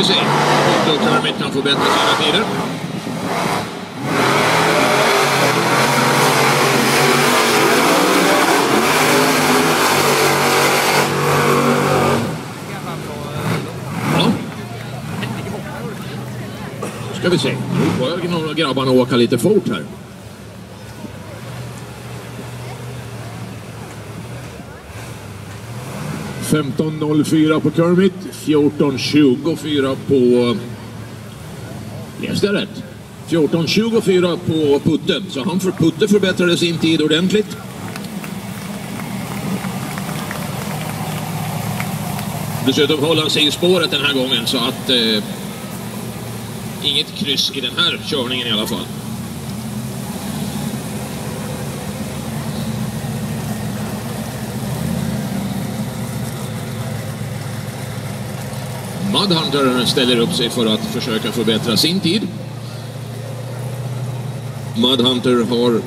vi se. Då Kermit kan få bättre sina tider. Ja. Ska vi se. Nu börjar några grabbarna åka lite fort här. .15.04 på Kermit, 14.24 på... Läste jag rätt? 14.24 på Putte, så Putte förbättrade sin tid ordentligt. Dessutom håller han sig i spåret den här gången, så att inget kryss i den här körningen i alla fall. Mudhunter ställer upp sig för att försöka förbättra sin tid. Mudhunter har